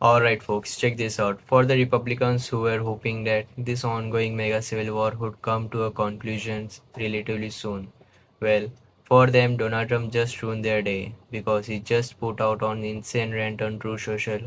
Alright, folks, check this out. For the Republicans who were hoping that this ongoing mega civil war would come to a conclusion relatively soon, well, for them, Donald Trump just ruined their day because he just put out an insane rant on True Social.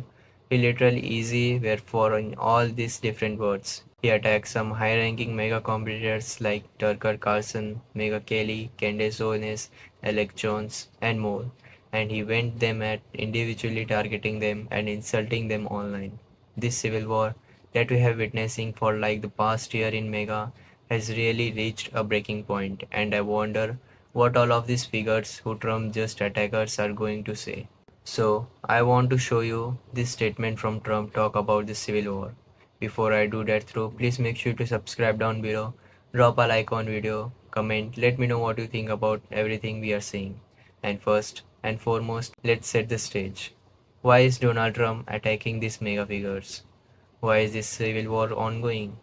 He literally easy were for in all these different words. He attacked some high-ranking mega competitors like Tucker Carlson, Megha Kelly, Candace Owens, Alex Jones, and more, and he went them at individually targeting them and insulting them online. This civil war that we have witnessing for like the past year in Mega has really reached a breaking point, and I wonder what all of these figures who Trump just attackers are going to say. So I want to show you this statement from Trump talk about the civil war. Before I do that through, please make sure to subscribe down below, drop a like on video, comment, let me know what you think about everything we are seeing. And first and foremost, let's set the stage. Why is Donald Trump attacking these mega figures? Why is this civil war ongoing?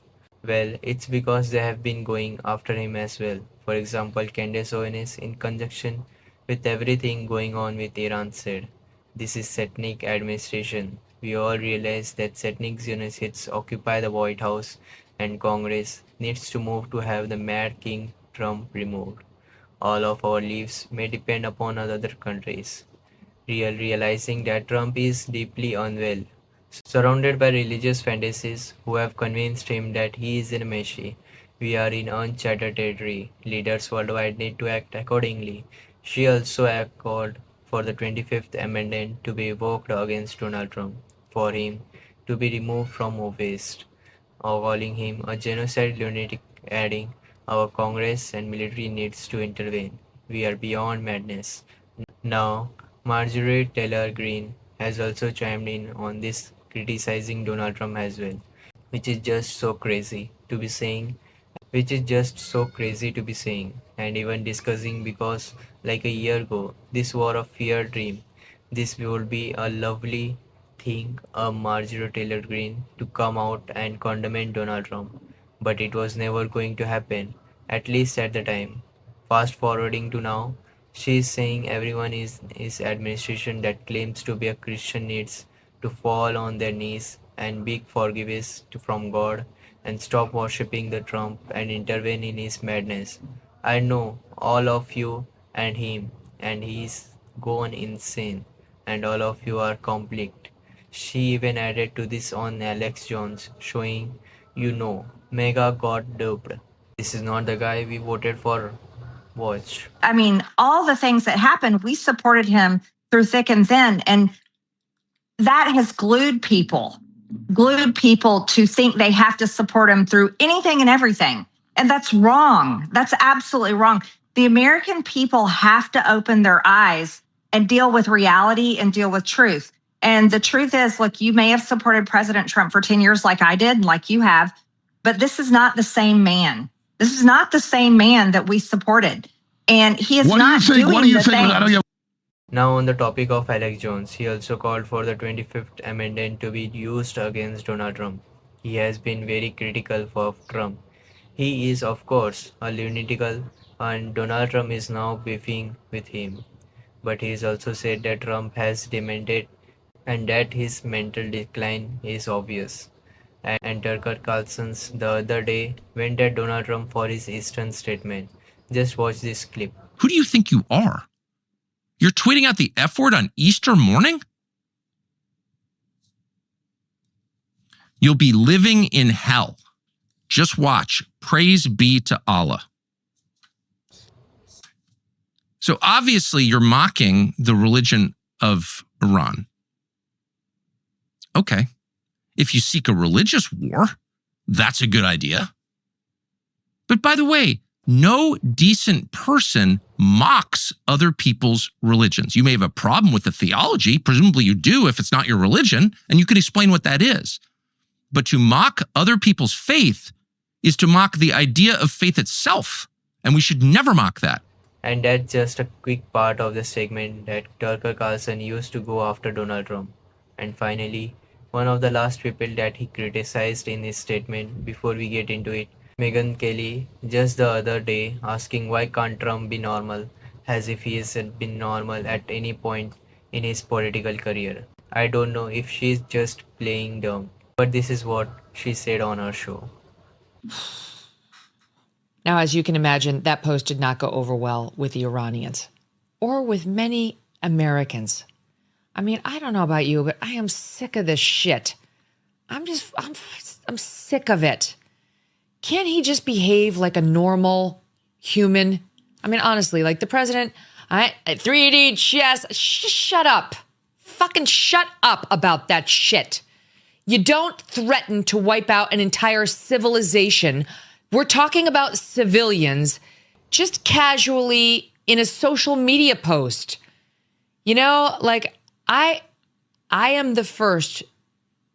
Well, it's because they have been going after him as well. For example, Candace Owens, in conjunction with everything going on with Iran, said, "This is Setnik administration. We all realize that Setnik's units occupy the White House and Congress needs to move to have the Mad King Trump removed. All of our lives may depend upon other countries." Realizing that Trump is deeply unwell, surrounded by religious fantasies who have convinced him that he is a messiah. We are in uncharted territory. Leaders worldwide need to act accordingly. She also called for the 25th Amendment to be invoked against Donald Trump, for him to be removed from office, or calling him a genocide lunatic, adding, "Our Congress and military needs to intervene. We are beyond madness." Now, Marjorie Taylor Greene has also chimed in on this, criticizing Donald Trump as well, which is just so crazy to be saying, and even discussing because, like a year ago, this war of fear dream, this would be a lovely thing, a Marjorie Taylor Greene to come out and condemn Donald Trump, but it was never going to happen, at least at the time. Fast forwarding to now, she is saying everyone is his administration that claims to be a Christian needs to fall on their knees and beg forgiveness from God and stop worshipping the Trump and intervene in his madness. I know all of you and him, and he's gone insane, and all of you are conflict. She even added to this on Alex Jones, showing, Mega got duped. This is not the guy we voted for. Watch. I mean, all the things that happened, we supported him through thick and thin. And that has glued people to think they have to support him through anything and everything. And that's wrong. That's absolutely wrong. The American people have to open their eyes and deal with reality and deal with truth. And the truth is, look, you may have supported President Trump for 10 years like I did and like you have, but this is not the same man. This is not the same man that we supported. And he is not doing the things. Now on the topic of Alex Jones, he also called for the 25th Amendment to be used against Donald Trump. He has been very critical of Trump. He is of course a lunatic, and Donald Trump is now beefing with him. But he has also said that Trump has demented and that his mental decline is obvious. And Tucker Carlson's the other day went at Donald Trump for his Eastern statement. Just watch this clip. Who do you think you are? You're tweeting out the F word on Easter morning? You'll be living in hell. Just watch. Praise be to Allah. So obviously you're mocking the religion of Iran. Okay. If you seek a religious war, that's a good idea. But by the way, no decent person mocks other people's religions. You may have a problem with the theology. Presumably you do if it's not your religion, and you can explain what that is. But to mock other people's faith is to mock the idea of faith itself, and we should never mock that. And that's just a quick part of the segment that Tucker Carlson used to go after Donald Trump. And finally, one of the last people that he criticized in his statement before we get into it, Megha Kelly, just the other day asking why can't Trump be normal, as if he hasn't been normal at any point in his political career. I don't know if she's just playing dumb, but this is what she said on her show. Now, as you can imagine, that post did not go over well with the Iranians or with many Americans. I mean, I don't know about you, but I am sick of this shit. I'm sick of it. Can't he just behave like a normal human? I mean, honestly, like the president, 3D chess, shut up. Fucking shut up about that shit. You don't threaten to wipe out an entire civilization. We're talking about civilians just casually in a social media post. You know, like I am the first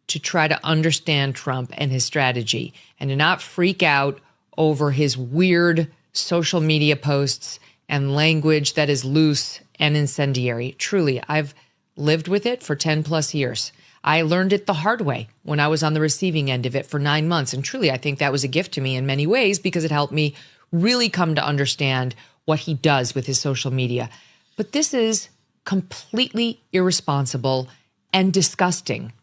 to try to understand Trump and his strategy and to not freak out over his weird social media posts and language that is loose and incendiary. Truly, I've lived with it for 10 plus years. I learned it the hard way when I was on the receiving end of it for 9 months. And truly, I think that was a gift to me in many ways because it helped me really come to understand what he does with his social media. But this is completely irresponsible and disgusting.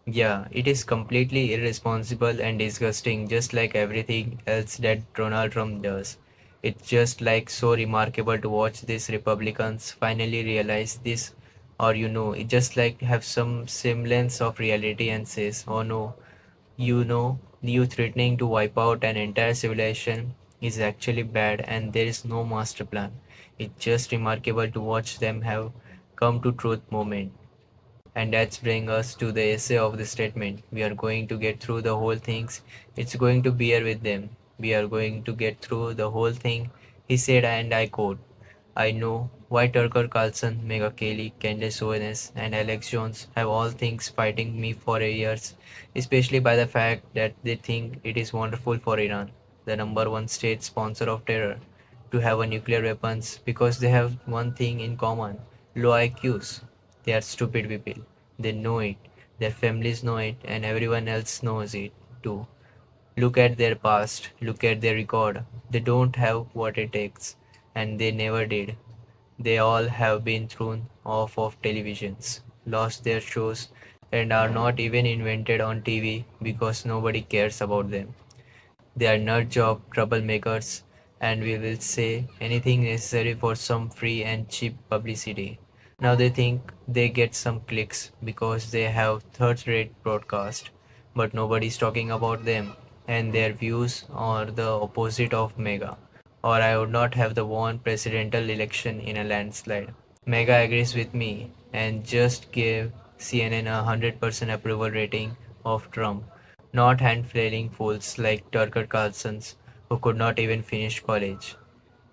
Yeah, it is completely irresponsible and disgusting, just like everything else that Donald Trump does. It's just like so remarkable to watch these Republicans finally realize this, or it just like have some semblance of reality and says, oh no, you threatening to wipe out an entire civilization is actually bad and there is no master plan. It's just remarkable to watch them have come to truth moment. And that's bring us to the essay of the statement. We are going to get through the whole things. It's going to bear with them. We are going to get through the whole thing. He said, and I quote, I know why Tucker Carlson, Mega Kelly, Candace Owens, and Alex Jones have all things fighting me for years, especially by the fact that they think it is wonderful for Iran, the number one state sponsor of terror, to have a nuclear weapons because they have one thing in common: low IQs. They are stupid people. They know it. Their families know it, and everyone else knows it too. Look at their past. Look at their record. They don't have what it takes, and they never did. They all have been thrown off of televisions, lost their shows, and are not even invented on TV because nobody cares about them. They are nut job troublemakers, and we will say anything necessary for some free and cheap publicity. Now they think they get some clicks because they have third-rate broadcast, but nobody's talking about them, and their views are the opposite of MAGA. Or I would not have the won presidential election in a landslide. MAGA agrees with me and just gave CNN a 100% approval rating of Trump, not hand-flailing fools like Tucker Carlson's who could not even finish college.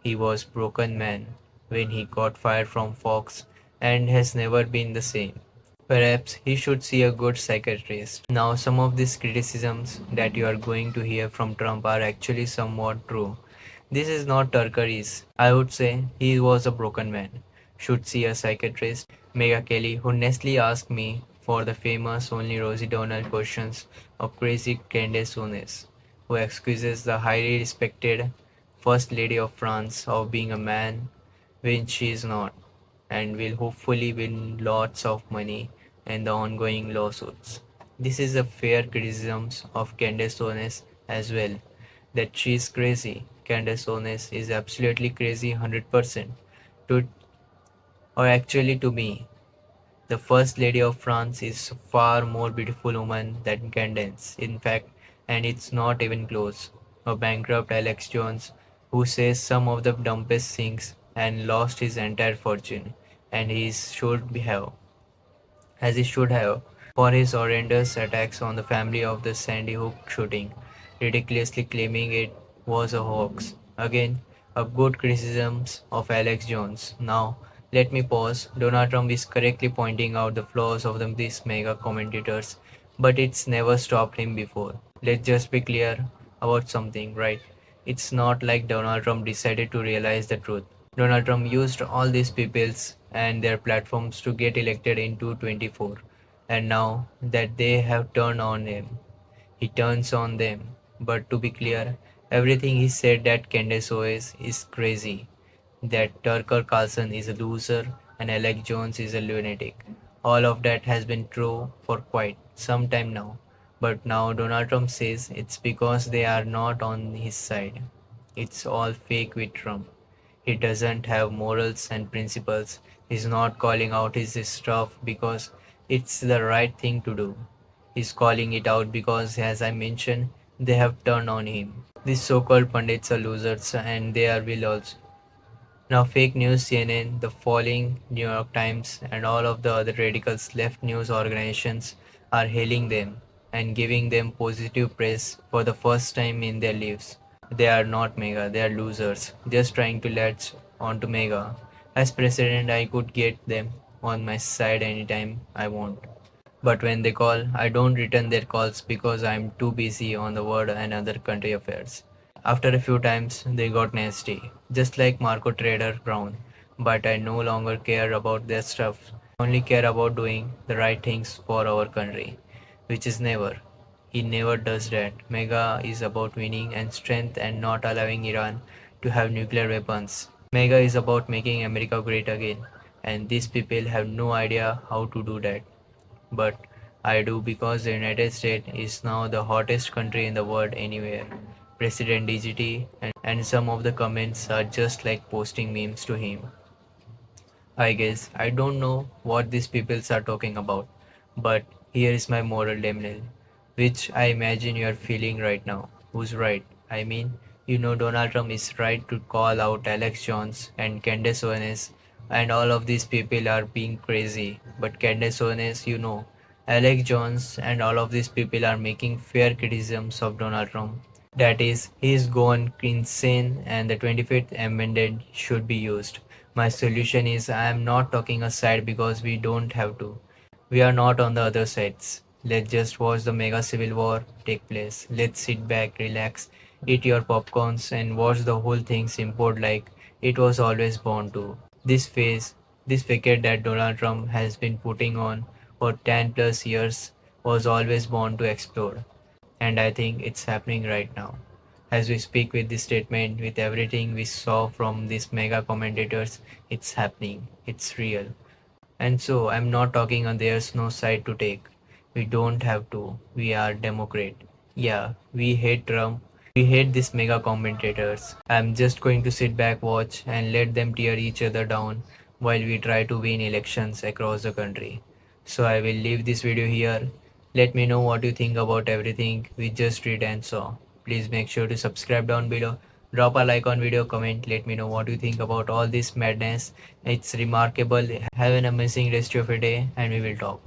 He was broken man when he got fired from Fox and has never been the same. Perhaps he should see a good psychiatrist. Now, some of these criticisms that you are going to hear from Trump are actually somewhat true. This is not Turkery's. I would say he was a broken man. Should see a psychiatrist. Mega Kelly, who honestly asked me for the famous only Rosie Donald questions of crazy Candace Owens, who excuses the highly respected First Lady of France of being a man when she is not, and will hopefully win lots of money in the ongoing lawsuits. This is a fair criticism of Candace Owens as well, that she is crazy. Candace Owens is absolutely crazy 100%. To, or actually to me, the First Lady of France is far more beautiful woman than Candace, in fact, and it's not even close. A bankrupt Alex Jones who says some of the dumbest things and lost his entire fortune, and as he should have, for his horrendous attacks on the family of the Sandy Hook shooting, ridiculously claiming it was a hoax. Again, a good criticism of Alex Jones. Now, let me pause. Donald Trump is correctly pointing out the flaws of these mega commentators, but it's never stopped him before. Let's just be clear about something, right? It's not like Donald Trump decided to realize the truth. Donald Trump used all these peoples and their platforms to get elected in 2024, and now that they have turned on him, he turns on them. But to be clear, everything he said that Candace Owens is crazy, that Tucker Carlson is a loser, and Alex Jones is a lunatic. All of that has been true for quite some time now. But now Donald Trump says it's because they are not on his side. It's all fake with Trump. He doesn't have morals and principles. He's not calling out his stuff because it's the right thing to do. He's calling it out because, as I mentioned, they have turned on him. These so-called pundits are losers and they are will also. Now fake news CNN, the falling New York Times and all of the other radicals left news organizations are hailing them and giving them positive press for the first time in their lives. They are not MAGA, they are losers, just trying to latch onto MAGA. As president, I could get them on my side anytime I want. But when they call, I don't return their calls because I'm too busy on the world and other country affairs. After a few times, they got nasty, just like Marco Trader Brown. But I no longer care about their stuff. I only care about doing the right things for our country, which is never. He never does that. Mega is about winning and strength and not allowing Iran to have nuclear weapons. Mega is about making America great again, and these people have no idea how to do that. But I do because the United States is now the hottest country in the world anywhere. President DGT and some of the comments are just like posting memes to him. I guess I don't know what these peoples are talking about, but here is my moral dilemma, which I imagine you are feeling right now. Who's right? I mean, Donald Trump is right to call out Alex Jones and Candace Owens, and all of these people are being crazy. But Candace Owens, Alex Jones and all of these people are making fair criticisms of Donald Trump. That is, he's gone insane and the 25th Amendment should be used. My solution is I am not talking aside because we don't have to. We are not on the other sides. Let's just watch the mega civil war take place. Let's sit back, relax, eat your popcorns, and watch the whole thing implode like it was always born to. This phase, this facade that Donald Trump has been putting on for 10 plus years was always born to explode. And I think it's happening right now. As we speak with this statement, with everything we saw from these mega commentators, it's happening. It's real. And so I'm not talking on there's no side to take. We don't have to. We are Democrat. Yeah, we hate Trump. We hate these mega commentators. I'm just going to sit back, watch, and let them tear each other down while we try to win elections across the country. So I will leave this video here. Let me know what you think about everything we just read and saw. Please make sure to subscribe down below. Drop a like on video, comment, let me know what you think about all this madness. It's remarkable. Have an amazing rest of your day and we will talk.